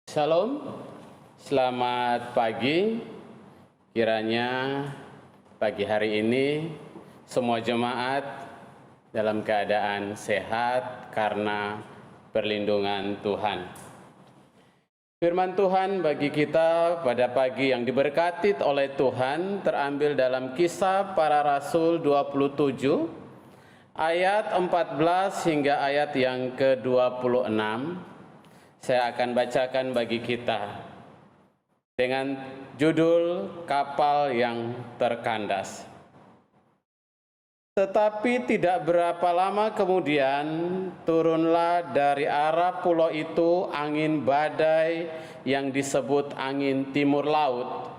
Shalom, selamat pagi. Kiranya pagi hari ini semua jemaat dalam keadaan sehat karena perlindungan Tuhan. Firman Tuhan bagi kita pada pagi yang diberkati oleh Tuhan terambil dalam Kisah Para Rasul 27 ayat 14 hingga ayat yang ke-26. Saya akan bacakan bagi kita dengan judul Kapal yang Terkandas. Tetapi tidak berapa lama kemudian turunlah dari arah pulau itu angin badai yang disebut angin timur laut.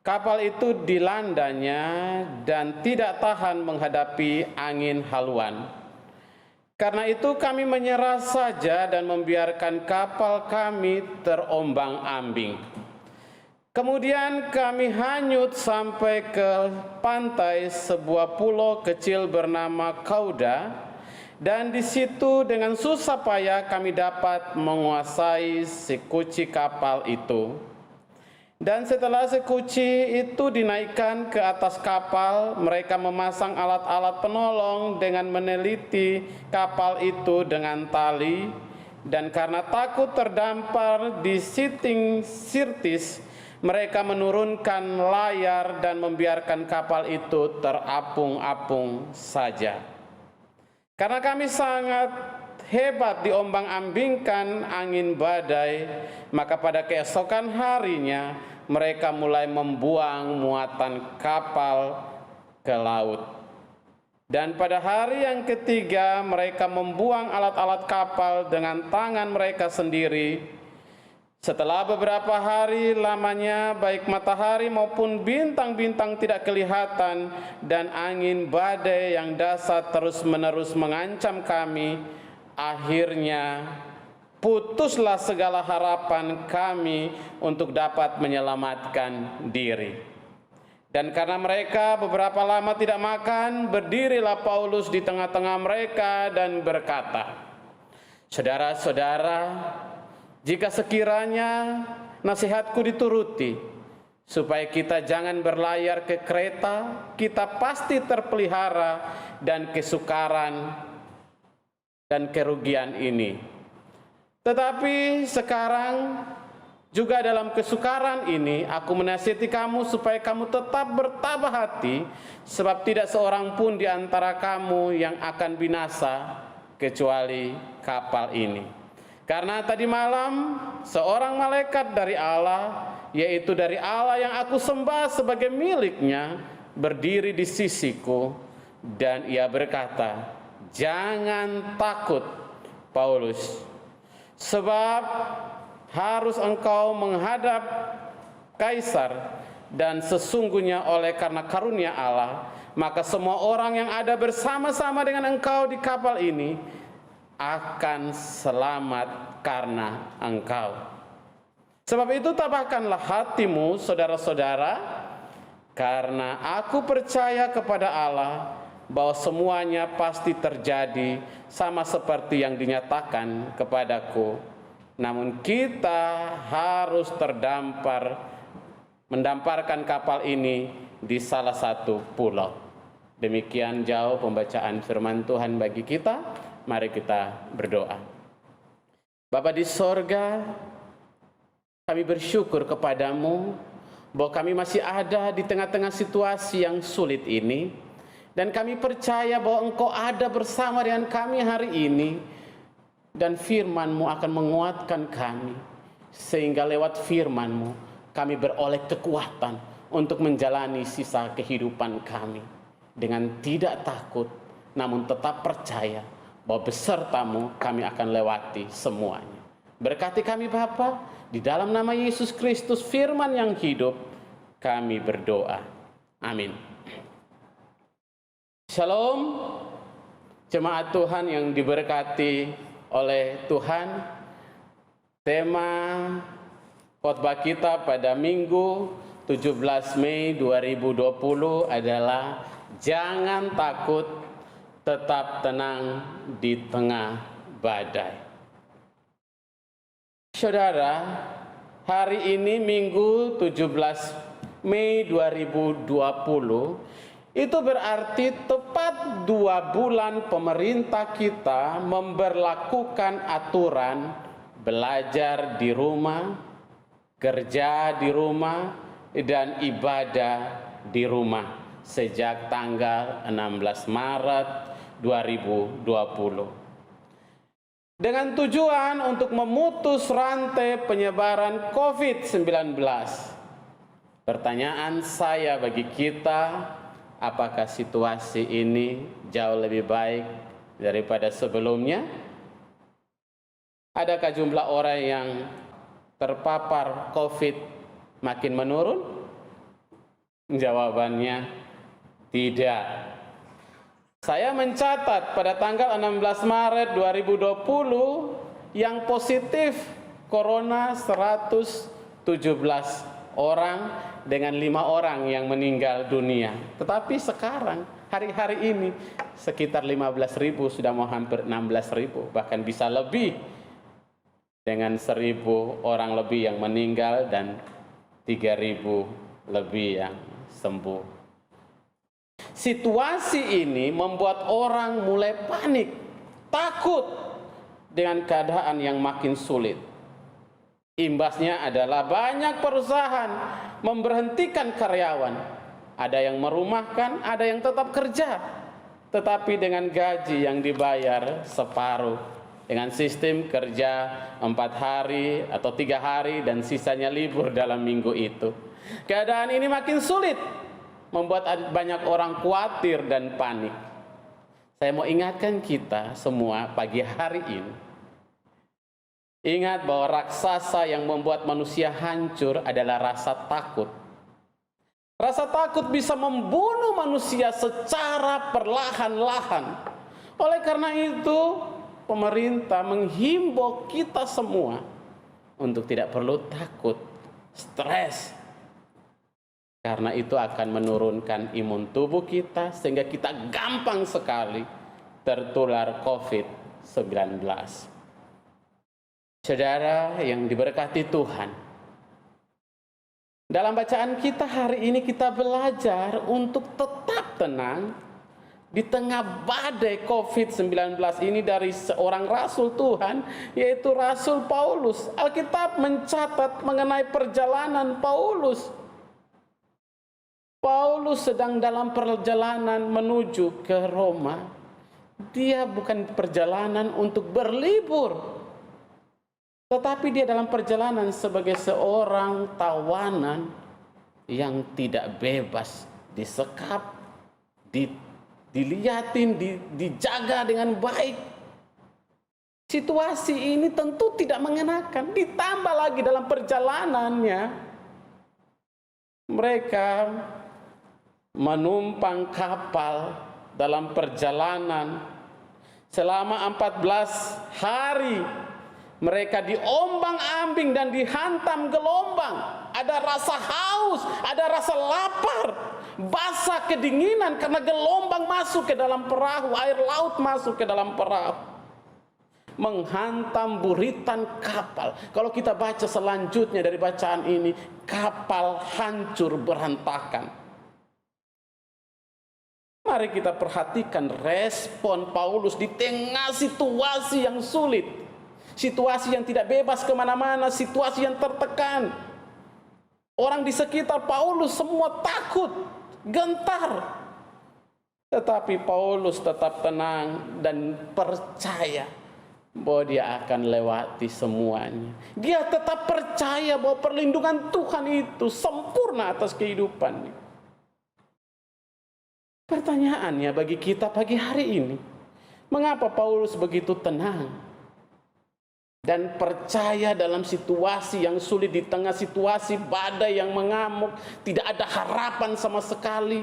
Kapal itu dilandanya dan tidak tahan menghadapi angin haluan. Karena itu kami menyerah saja dan membiarkan kapal kami terombang-ambing. Kemudian kami hanyut sampai ke pantai sebuah pulau kecil bernama Kauda, dan di situ dengan susah payah kami dapat menguasai si kunci kapal itu. Dan setelah si kunci itu dinaikkan ke atas kapal, mereka memasang alat-alat penolong dengan meneliti kapal itu dengan tali. Dan karena takut terdampar di siting Sirtis, mereka menurunkan layar dan membiarkan kapal itu terapung-apung saja. Karena kami sangat hebat diombang-ambingkan angin badai, maka pada keesokan harinya mereka mulai membuang muatan kapal ke laut. Dan pada hari yang ketiga mereka membuang alat-alat kapal dengan tangan mereka sendiri. Setelah beberapa hari lamanya baik matahari maupun bintang-bintang tidak kelihatan dan angin badai yang dahsyat terus-menerus mengancam kami, akhirnya putuslah segala harapan kami untuk dapat menyelamatkan diri. Dan karena mereka beberapa lama tidak makan, berdirilah Paulus di tengah-tengah mereka dan berkata, "Saudara-saudara, jika sekiranya nasihatku dituruti, supaya kita jangan berlayar ke Kreta, kita pasti terpelihara dan kesukaran dan kerugian ini. Tetapi sekarang juga dalam kesukaran ini aku menasihati kamu supaya kamu tetap bertabah hati, sebab tidak seorang pun di antara kamu yang akan binasa kecuali kapal ini. Karena tadi malam seorang malaikat dari Allah, yaitu dari Allah yang aku sembah sebagai miliknya, berdiri di sisiku dan ia berkata, 'Jangan takut, Paulus, sebab harus engkau menghadap Kaisar, dan sesungguhnya oleh karena karunia Allah, maka semua orang yang ada bersama-sama dengan engkau di kapal ini akan selamat karena engkau. Sebab itu tabahkanlah hatimu, saudara-saudara, karena aku percaya kepada Allah bahwa semuanya pasti terjadi sama seperti yang dinyatakan kepadaku. Namun kita harus mendamparkan kapal ini di salah satu pulau." Demikian jauh pembacaan firman Tuhan bagi kita. Mari kita berdoa. Bapa di sorga, kami bersyukur kepadamu bahwa kami masih ada di tengah-tengah situasi yang sulit ini. Dan kami percaya bahwa Engkau ada bersama dengan kami hari ini. Dan firman-Mu akan menguatkan kami. Sehingga lewat firman-Mu kami beroleh kekuatan untuk menjalani sisa kehidupan kami. Dengan tidak takut, namun tetap percaya bahwa beserta-Mu kami akan lewati semuanya. Berkati kami Bapa, di dalam nama Yesus Kristus firman yang hidup, kami berdoa. Amin. Shalom, jemaat Tuhan yang diberkati oleh Tuhan. Tema khotbah kita pada Minggu 17 Mei 2020 adalah jangan takut, tetap tenang di tengah badai. Saudara, hari ini Minggu 17 Mei 2020, itu berarti tepat 2 bulan pemerintah kita memberlakukan aturan belajar di rumah, kerja di rumah, dan ibadah di rumah sejak tanggal 16 Maret 2020. Dengan tujuan untuk memutus rantai penyebaran COVID-19. Pertanyaan saya bagi kita, apakah situasi ini jauh lebih baik daripada sebelumnya? Adakah jumlah orang yang terpapar COVID makin menurun? Jawabannya tidak. Saya mencatat pada tanggal 16 Maret 2020 yang positif corona 117 orang dengan 5 orang yang meninggal dunia. Tetapi sekarang, hari-hari ini sekitar 15.000, sudah mau hampir 16.000, bahkan bisa lebih, dengan 1.000 orang lebih yang meninggal dan 3.000 lebih yang sembuh. Situasi ini membuat orang mulai panik, takut dengan keadaan yang makin sulit. Imbasnya adalah banyak perusahaan memberhentikan karyawan. Ada yang merumahkan, ada yang tetap kerja, tetapi dengan gaji yang dibayar separuh, dengan sistem kerja 4 hari atau 3 hari dan sisanya libur dalam minggu itu. Keadaan ini makin sulit, membuat banyak orang khawatir dan panik. Saya mau ingatkan kita semua pagi hari ini, ingat bahwa raksasa yang membuat manusia hancur adalah rasa takut. Rasa takut bisa membunuh manusia secara perlahan-lahan. Oleh karena itu, pemerintah menghimbau kita semua untuk tidak perlu takut, stres. Karena itu akan menurunkan imun tubuh kita sehingga kita gampang sekali tertular COVID-19. Saudara yang diberkati Tuhan, dalam bacaan kita hari ini kita belajar untuk tetap tenang di tengah badai COVID-19 ini dari seorang rasul Tuhan, yaitu Rasul Paulus. Alkitab mencatat mengenai perjalanan Paulus. Paulus sedang dalam perjalanan menuju ke Roma. Dia bukan perjalanan untuk berlibur, tetapi dia dalam perjalanan sebagai seorang tawanan yang tidak bebas, disekap, dilihatin, dijaga dengan baik. Situasi ini tentu tidak mengenakan. Ditambah lagi dalam perjalanannya, mereka menumpang kapal dalam perjalanan selama 14 hari. Mereka diombang-ambing dan dihantam gelombang. Ada rasa haus, ada rasa lapar, basah, kedinginan karena gelombang masuk ke dalam perahu, air laut masuk ke dalam perahu, menghantam buritan kapal. Kalau kita baca selanjutnya dari bacaan ini, kapal hancur berantakan. Mari kita perhatikan respon Paulus di tengah situasi yang sulit, situasi yang tidak bebas kemana-mana, situasi yang tertekan. Orang di sekitar Paulus semua takut, gentar. Tetapi Paulus tetap tenang dan percaya bahwa dia akan lewati semuanya. Dia tetap percaya bahwa perlindungan Tuhan itu sempurna atas kehidupannya. Pertanyaannya bagi kita pagi hari ini, mengapa Paulus begitu tenang dan percaya dalam situasi yang sulit, di tengah situasi badai yang mengamuk, tidak ada harapan sama sekali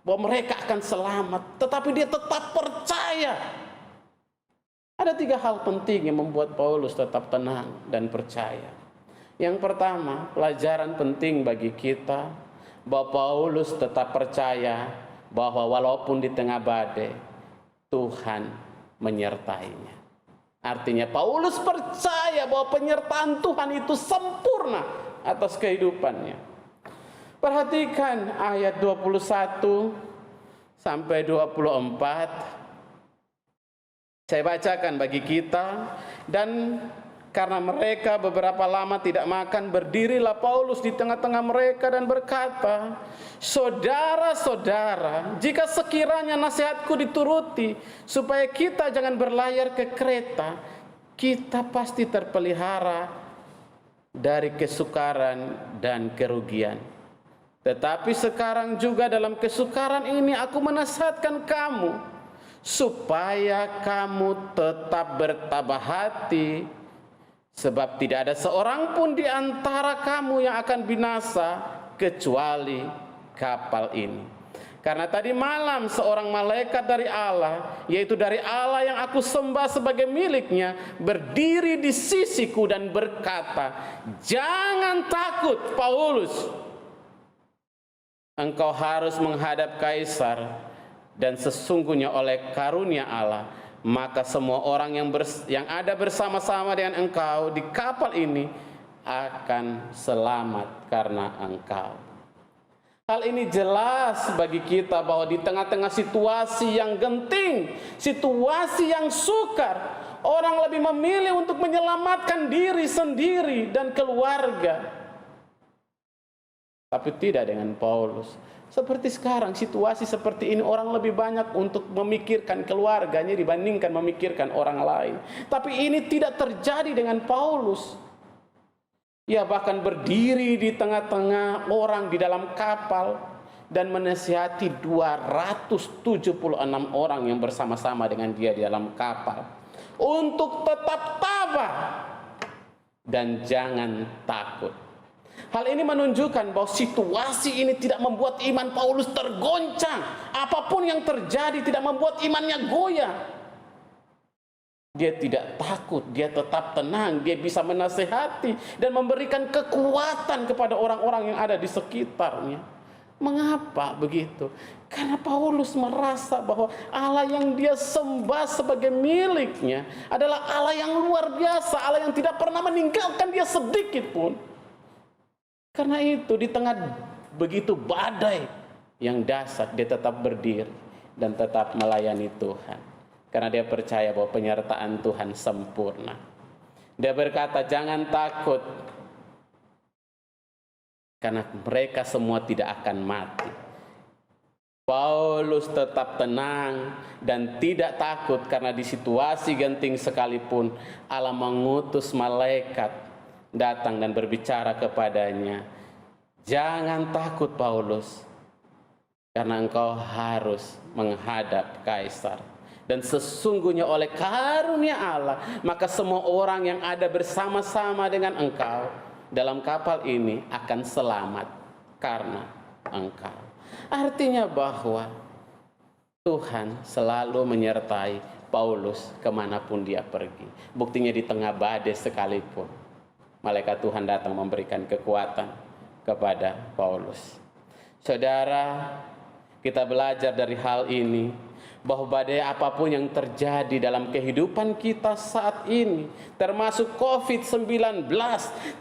bahwa mereka akan selamat, tetapi dia tetap percaya? Ada 3 hal penting yang membuat Paulus tetap tenang dan percaya. Yang pertama, pelajaran penting bagi kita bahwa Paulus tetap percaya bahwa walaupun di tengah badai, Tuhan menyertainya. Artinya Paulus percaya bahwa penyertaan Tuhan itu sempurna atas kehidupannya. Perhatikan ayat 21 sampai 24. Saya bacakan bagi kita. Dan karena mereka beberapa lama tidak makan, berdirilah Paulus di tengah-tengah mereka dan berkata, "Saudara-saudara, jika sekiranya nasihatku dituruti, supaya kita jangan berlayar ke Kreta, kita pasti terpelihara dari kesukaran dan kerugian. Tetapi sekarang juga dalam kesukaran ini aku menasihatkan kamu, supaya kamu tetap bertabah hati, sebab tidak ada seorang pun di antara kamu yang akan binasa kecuali kapal ini. Karena tadi malam seorang malaikat dari Allah, yaitu dari Allah yang aku sembah sebagai miliknya, berdiri di sisiku dan berkata, 'Jangan takut, Paulus. Engkau harus menghadap Kaisar, dan sesungguhnya oleh karunia Allah, maka semua orang yang ada bersama-sama dengan engkau di kapal ini akan selamat karena engkau.'" Hal ini jelas bagi kita bahwa di tengah-tengah situasi yang genting, situasi yang sukar, orang lebih memilih untuk menyelamatkan diri sendiri dan keluarga. Tapi tidak dengan Paulus. Seperti sekarang, situasi seperti ini, orang lebih banyak untuk memikirkan keluarganya dibandingkan memikirkan orang lain. Tapi ini tidak terjadi dengan Paulus. Ia bahkan berdiri di tengah-tengah orang di dalam kapal dan menasihati 276 orang yang bersama-sama dengan dia di dalam kapal untuk tetap tabah dan jangan takut. Hal ini menunjukkan bahwa situasi ini tidak membuat iman Paulus tergoncang. Apapun yang terjadi tidak membuat imannya goyah. Dia tidak takut, dia tetap tenang, dia bisa menasehati dan memberikan kekuatan kepada orang-orang yang ada di sekitarnya. Mengapa begitu? Karena Paulus merasa bahwa Allah yang dia sembah sebagai miliknya adalah Allah yang luar biasa, Allah yang tidak pernah meninggalkan dia sedikit pun. Karena itu di tengah begitu badai yang dahsyat, dia tetap berdiri dan tetap melayani Tuhan. Karena dia percaya bahwa penyertaan Tuhan sempurna. Dia berkata, "Jangan takut, karena mereka semua tidak akan mati." Paulus tetap tenang dan tidak takut karena di situasi genting sekalipun Allah mengutus malaikat datang dan berbicara kepadanya, "Jangan takut Paulus, karena engkau harus menghadap Kaisar. Dan sesungguhnya oleh karunia Allah, maka semua orang yang ada bersama-sama dengan engkau dalam kapal ini akan selamat karena engkau." Artinya bahwa Tuhan selalu menyertai Paulus kemanapun dia pergi. Buktinya di tengah badai sekalipun, malaikat Tuhan datang memberikan kekuatan kepada Paulus. Saudara, kita belajar dari hal ini bahwa badai apapun yang terjadi dalam kehidupan kita saat ini, termasuk COVID-19,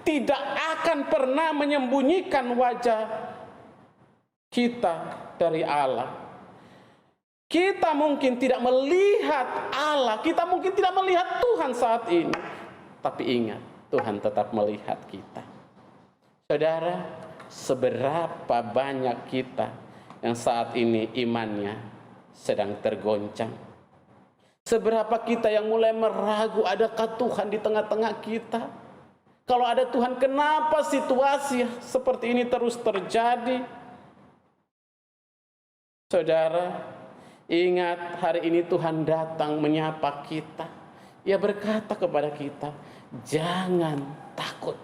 tidak akan pernah menyembunyikan wajah kita dari Allah. Kita mungkin tidak melihat Allah, kita mungkin tidak melihat Tuhan saat ini, tapi ingat, Tuhan tetap melihat kita. Saudara, seberapa banyak kita yang saat ini imannya sedang tergoncang? Seberapa kita yang mulai meragu, adakah Tuhan di tengah-tengah kita? Kalau ada Tuhan, kenapa situasi seperti ini terus terjadi? Saudara, ingat, hari ini Tuhan datang menyapa kita. Ia berkata kepada kita, "Jangan takut."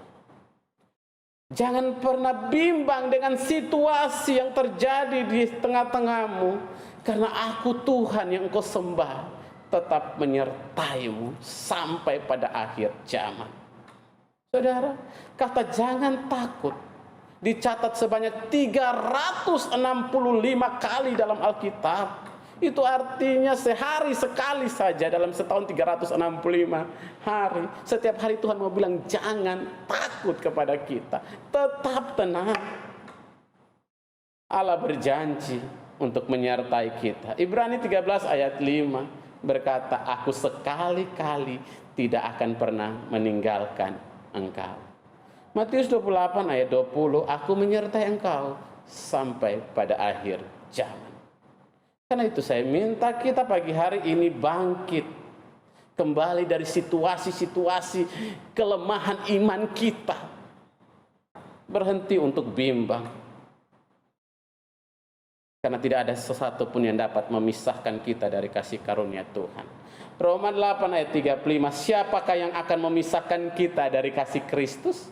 Jangan pernah bimbang dengan situasi yang terjadi di tengah-tengahmu, karena aku Tuhan yang engkau sembah tetap menyertaimu sampai pada akhir zaman. Saudara, kata "jangan takut" dicatat sebanyak 365 kali dalam Alkitab. Itu artinya sehari sekali saja dalam setahun 365 hari. Setiap hari Tuhan mau bilang jangan takut kepada kita. Tetap tenang. Allah berjanji untuk menyertai kita. Ibrani 13 ayat 5 berkata, aku sekali-kali tidak akan pernah meninggalkan engkau. Matius 28 ayat 20, aku menyertai engkau sampai pada akhir zaman. Karena itu saya minta kita pagi hari ini bangkit kembali dari situasi-situasi kelemahan iman kita. Berhenti untuk bimbang. Karena tidak ada sesuatu pun yang dapat memisahkan kita dari kasih karunia Tuhan. Roma 8 ayat 35, siapakah yang akan memisahkan kita dari kasih Kristus?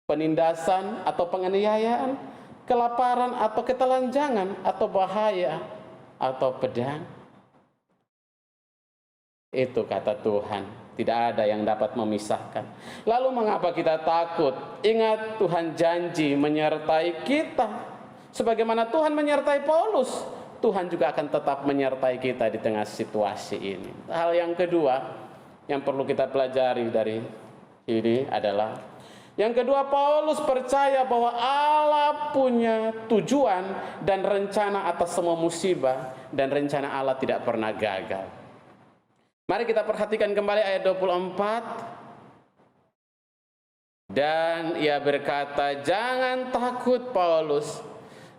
Penindasan atau penganiayaan? Kelaparan atau ketelanjangan, atau bahaya, atau pedang. Itu kata Tuhan, tidak ada yang dapat memisahkan. Lalu mengapa kita takut? Ingat, Tuhan janji menyertai kita. Sebagaimana Tuhan menyertai Paulus, Tuhan juga akan tetap menyertai kita di tengah situasi ini. Hal yang kedua yang perlu kita pelajari dari ini adalah, yang kedua, Paulus percaya bahwa Allah punya tujuan dan rencana atas semua musibah, dan rencana Allah tidak pernah gagal. Mari kita perhatikan kembali ayat 24. Dan ia berkata, jangan takut Paulus,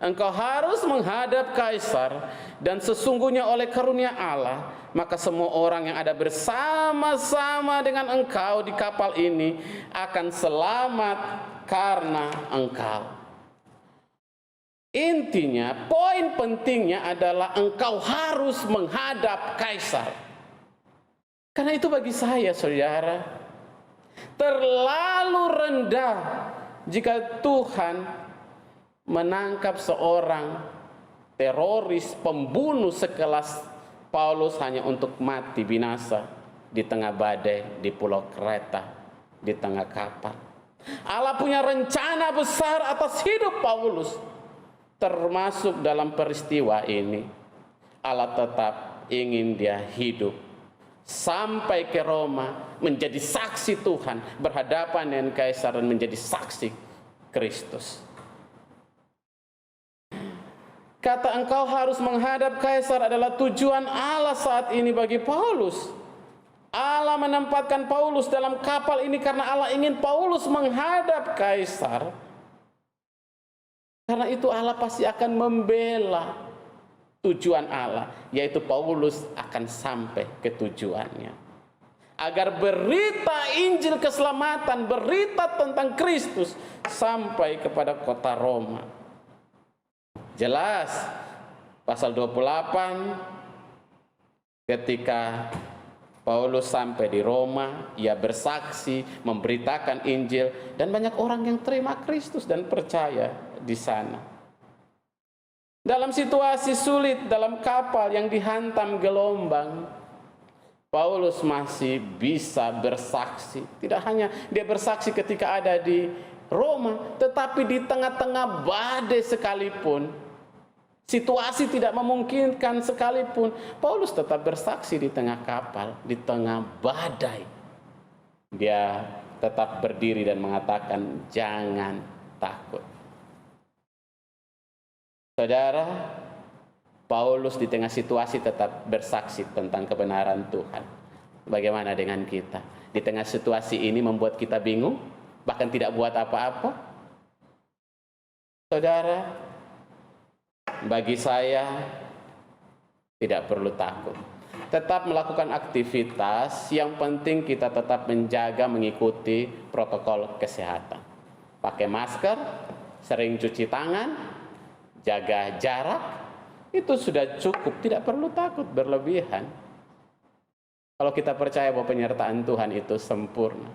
engkau harus menghadap Kaisar, dan sesungguhnya oleh karunia Allah, maka semua orang yang ada bersama-sama dengan engkau di kapal ini akan selamat karena engkau. Intinya, poin pentingnya adalah engkau harus menghadap Kaisar. Karena itu bagi saya, saudara, terlalu rendah jika Tuhan menangkap seorang teroris, pembunuh sekelas Paulus hanya untuk mati binasa di tengah badai, di pulau Kreta, di tengah kapal. Allah punya rencana besar atas hidup Paulus, termasuk dalam peristiwa ini. Allah tetap ingin dia hidup sampai ke Roma, menjadi saksi Tuhan, berhadapan dengan Kaisar dan menjadi saksi Kristus. Kata engkau harus menghadap Kaisar adalah tujuan Allah saat ini bagi Paulus. Allah menempatkan Paulus dalam kapal ini karena Allah ingin Paulus menghadap Kaisar. Karena itu Allah pasti akan membela tujuan Allah, yaitu Paulus akan sampai ke tujuannya. Agar berita Injil keselamatan, berita tentang Kristus sampai kepada kota Roma. Jelas, pasal 28, ketika Paulus sampai di Roma, ia bersaksi, memberitakan Injil, dan banyak orang yang terima Kristus dan percaya di sana. Dalam situasi sulit, dalam kapal yang dihantam gelombang, Paulus masih bisa bersaksi. Tidak hanya dia bersaksi ketika ada di Roma, tetapi di tengah-tengah badai sekalipun, situasi tidak memungkinkan sekalipun, Paulus tetap bersaksi di tengah kapal, di tengah badai. Dia tetap berdiri dan mengatakan, jangan takut. Saudara, Paulus di tengah situasi tetap bersaksi tentang kebenaran Tuhan. Bagaimana dengan kita? Di tengah situasi ini membuat kita bingung, bahkan tidak buat apa-apa. Saudara, bagi saya tidak perlu takut. Tetap melakukan aktivitas, yang penting kita tetap menjaga, mengikuti protokol kesehatan. Pakai masker, sering cuci tangan, jaga jarak, itu sudah cukup, tidak perlu takut berlebihan. Kalau kita percaya bahwa penyertaan Tuhan itu sempurna.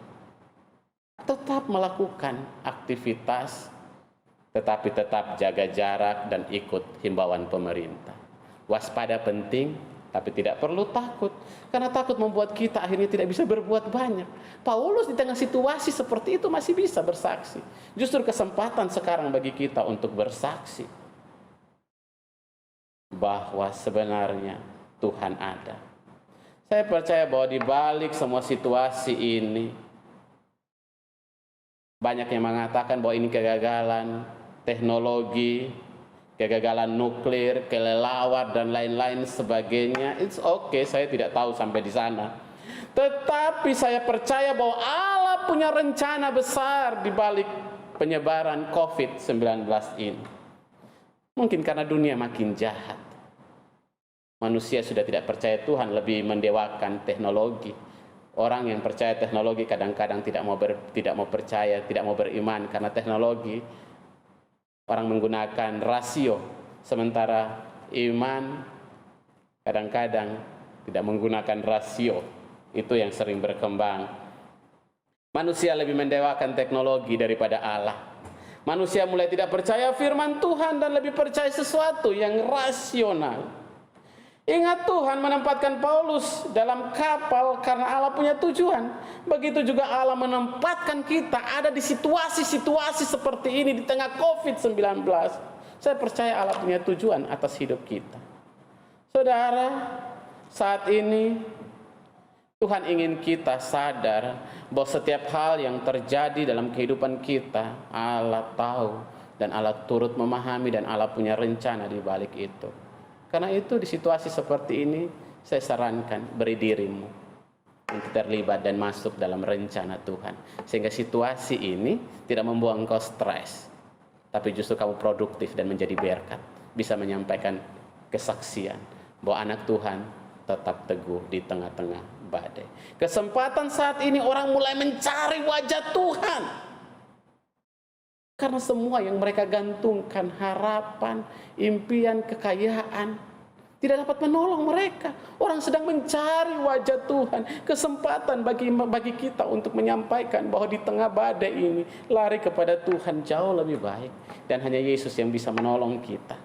Tetap melakukan aktivitas, tetapi tetap jaga jarak dan ikut himbauan pemerintah. Waspada penting, tapi tidak perlu takut. Karena takut membuat kita akhirnya tidak bisa berbuat banyak. Paulus di tengah situasi seperti itu masih bisa bersaksi. Justru kesempatan sekarang bagi kita untuk bersaksi. bahwa sebenarnya Tuhan ada. Saya percaya bahwa di balik semua situasi ini, banyak yang mengatakan bahwa ini kegagalan teknologi, kegagalan nuklir, kelelawar, dan lain-lain sebagainya. It's okay, saya tidak tahu sampai di sana. Tetapi saya percaya bahwa Allah punya rencana besar di balik penyebaran COVID-19 ini. Mungkin karena dunia makin jahat, manusia sudah tidak percaya Tuhan, lebih mendewakan teknologi. Orang yang percaya teknologi kadang-kadang tidak mau percaya, tidak mau beriman karena teknologi. Orang menggunakan rasio, sementara iman kadang-kadang tidak menggunakan rasio. Itu yang sering berkembang. Manusia lebih mendewakan teknologi daripada Allah. Manusia mulai tidak percaya firman Tuhan dan lebih percaya sesuatu yang rasional. Ingat, Tuhan menempatkan Paulus dalam kapal karena Allah punya tujuan. Begitu juga Allah menempatkan kita ada di situasi-situasi seperti ini di tengah COVID-19. Saya percaya Allah punya tujuan atas hidup kita. Saudara, saat ini Tuhan ingin kita sadar bahwa setiap hal yang terjadi dalam kehidupan kita, Allah tahu dan Allah turut memahami dan Allah punya rencana di balik itu. Karena itu di situasi seperti ini, saya sarankan beri dirimu untuk terlibat dan masuk dalam rencana Tuhan. Sehingga situasi ini tidak membuat engkau stres, tapi justru kamu produktif dan menjadi berkat. Bisa menyampaikan kesaksian bahwa anak Tuhan tetap teguh di tengah-tengah badai. Kesempatan saat ini orang mulai mencari wajah Tuhan. Karena semua yang mereka gantungkan, harapan, impian, kekayaan, tidak dapat menolong mereka. Orang sedang mencari wajah Tuhan. Kesempatan bagi kita untuk menyampaikan bahwa di tengah badai ini, lari kepada Tuhan jauh lebih baik. Dan hanya Yesus yang bisa menolong kita.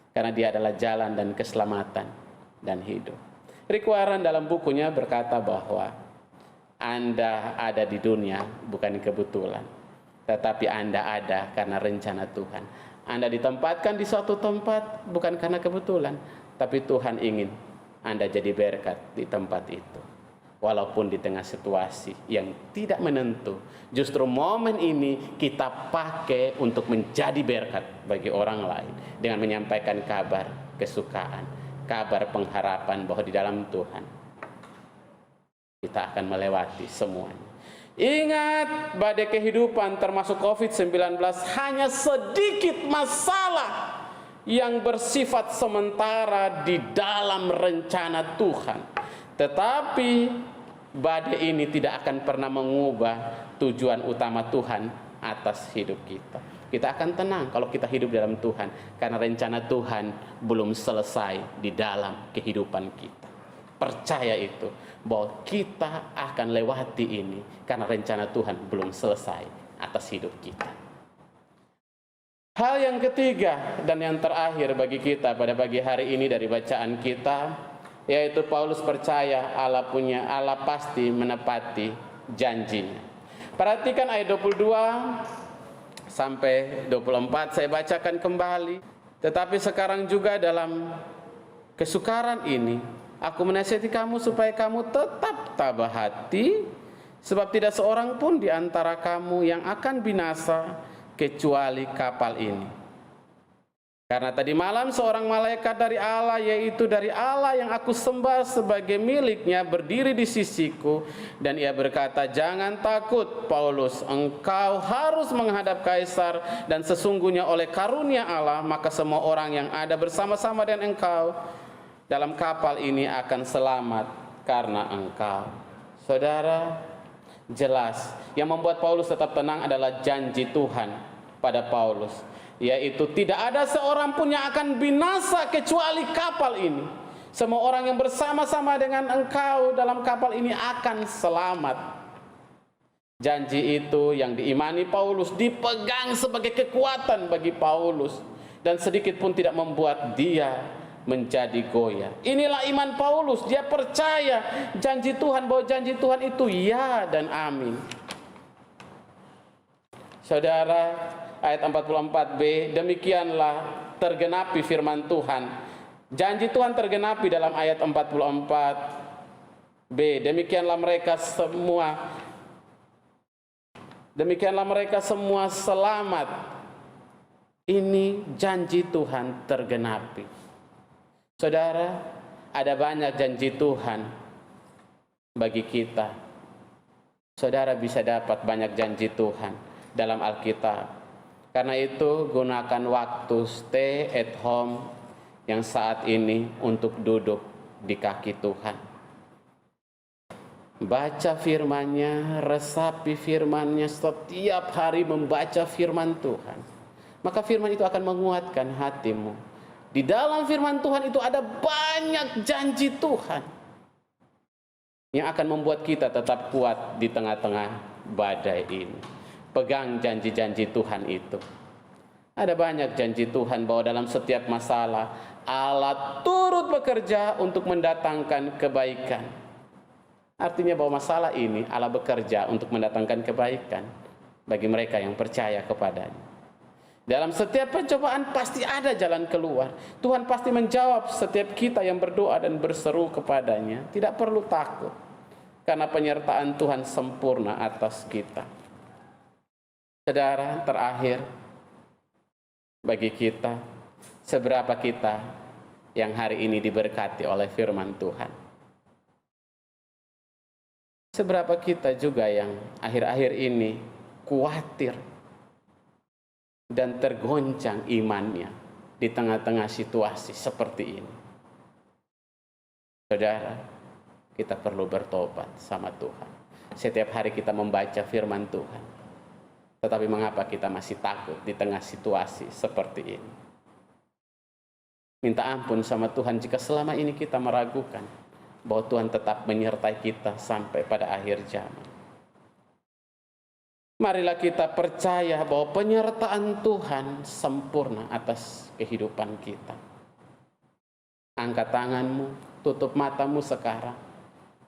Karena Dia adalah jalan dan keselamatan dan hidup. Rick Warren dalam bukunya berkata bahwa Anda ada di dunia bukan kebetulan, tetapi Anda ada karena rencana Tuhan. Anda ditempatkan di suatu tempat bukan karena kebetulan, tapi Tuhan ingin Anda jadi berkat di tempat itu. Walaupun di tengah situasi yang tidak menentu, justru momen ini kita pakai untuk menjadi berkat bagi orang lain dengan menyampaikan kabar kesukaan, kabar pengharapan bahwa di dalam Tuhan kita akan melewati semuanya. Ingat, badai kehidupan termasuk COVID-19 hanya sedikit masalah yang bersifat sementara di dalam rencana Tuhan. Tetapi badai ini tidak akan pernah mengubah tujuan utama Tuhan atas hidup kita. Kita akan tenang kalau kita hidup dalam Tuhan, karena rencana Tuhan belum selesai di dalam kehidupan kita. Percaya itu, bahwa kita akan lewati ini karena rencana Tuhan belum selesai atas hidup kita. Hal yang ketiga dan yang terakhir bagi kita pada pagi hari ini dari bacaan kita, yaitu Paulus percaya Allah pasti menepati janjinya. Perhatikan ayat 22 sampai 24, saya bacakan kembali. Tetapi sekarang juga dalam kesukaran ini, aku menasihati kamu supaya kamu tetap tabah hati, sebab tidak seorang pun di antara kamu yang akan binasa kecuali kapal ini. Karena tadi malam seorang malaikat dari Allah, yaitu dari Allah yang aku sembah sebagai miliknya, berdiri di sisiku, dan ia berkata, jangan takut Paulus, engkau harus menghadap Kaisar, dan sesungguhnya oleh karunia Allah, maka semua orang yang ada bersama-sama dengan engkau dalam kapal ini akan selamat karena engkau. Saudara, jelas yang membuat Paulus tetap tenang adalah janji Tuhan pada Paulus, yaitu tidak ada seorang pun yang akan binasa kecuali kapal ini. Semua orang yang bersama-sama dengan engkau dalam kapal ini akan selamat. Janji itu yang diimani Paulus dipegang sebagai kekuatan bagi Paulus, dan sedikit pun tidak membuat dia menjadi goyah. Inilah iman Paulus, dia percaya janji Tuhan, bahwa janji Tuhan itu ya dan amin. Saudara, ayat 44b, demikianlah tergenapi firman Tuhan Janji Tuhan tergenapi dalam ayat 44b. Demikianlah mereka semua selamat. Ini janji Tuhan tergenapi. Saudara, ada banyak janji Tuhan bagi kita. Saudara bisa dapat banyak janji Tuhan dalam Alkitab. Karena itu gunakan waktu stay at home yang saat ini untuk duduk di kaki Tuhan. Baca firman-Nya, resapi firman-Nya, setiap hari membaca firman Tuhan. Maka firman itu akan menguatkan hatimu. Di dalam firman Tuhan itu ada banyak janji Tuhan yang akan membuat kita tetap kuat di tengah-tengah badai ini. Pegang janji-janji Tuhan itu. Ada banyak janji Tuhan bahwa dalam setiap masalah Allah turut bekerja untuk mendatangkan kebaikan. Artinya bahwa masalah ini Allah bekerja untuk mendatangkan kebaikan bagi mereka yang percaya kepadanya. Dalam setiap pencobaan pasti ada jalan keluar. Tuhan pasti menjawab setiap kita yang berdoa dan berseru kepadanya. Tidak perlu takut, karena penyertaan Tuhan sempurna atas kita. Saudara, terakhir bagi kita, seberapa kita yang hari ini diberkati oleh firman Tuhan? Seberapa kita juga yang akhir-akhir ini khawatir dan tergoncang imannya di tengah-tengah situasi seperti ini? Saudara, kita perlu bertobat sama Tuhan. Setiap hari kita membaca firman Tuhan. Tetapi mengapa kita masih takut di tengah situasi seperti ini? Minta ampun sama Tuhan jika selama ini kita meragukan bahwa Tuhan tetap menyertai kita sampai pada akhir zaman. Marilah kita percaya bahwa penyertaan Tuhan sempurna atas kehidupan kita. Angkat tanganmu, tutup matamu sekarang.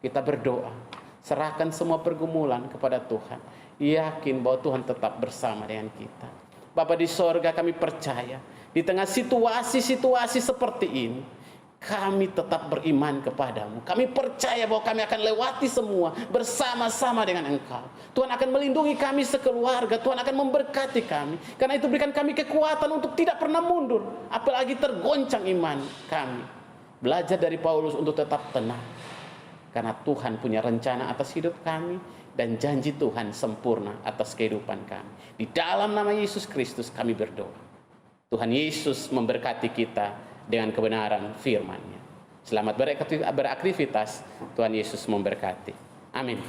Kita berdoa, serahkan semua pergumulan kepada Tuhan. Yakin bahwa Tuhan tetap bersama dengan kita. Bapa di sorga, kami percaya di tengah situasi-situasi seperti ini, kami tetap beriman kepadamu. Kami percaya bahwa kami akan lewati semua bersama-sama dengan Engkau. Tuhan akan melindungi kami sekeluarga. Tuhan akan memberkati kami. Karena itu berikan kami kekuatan untuk tidak pernah mundur, apalagi tergoncang iman kami. Belajar dari Paulus untuk tetap tenang. Karena Tuhan punya rencana atas hidup kami, dan janji Tuhan sempurna atas kehidupan kami. Di dalam nama Yesus Kristus kami berdoa. Tuhan Yesus memberkati kita dengan kebenaran firman-Nya. Selamat beraktivitas. Tuhan Yesus memberkati. Amin.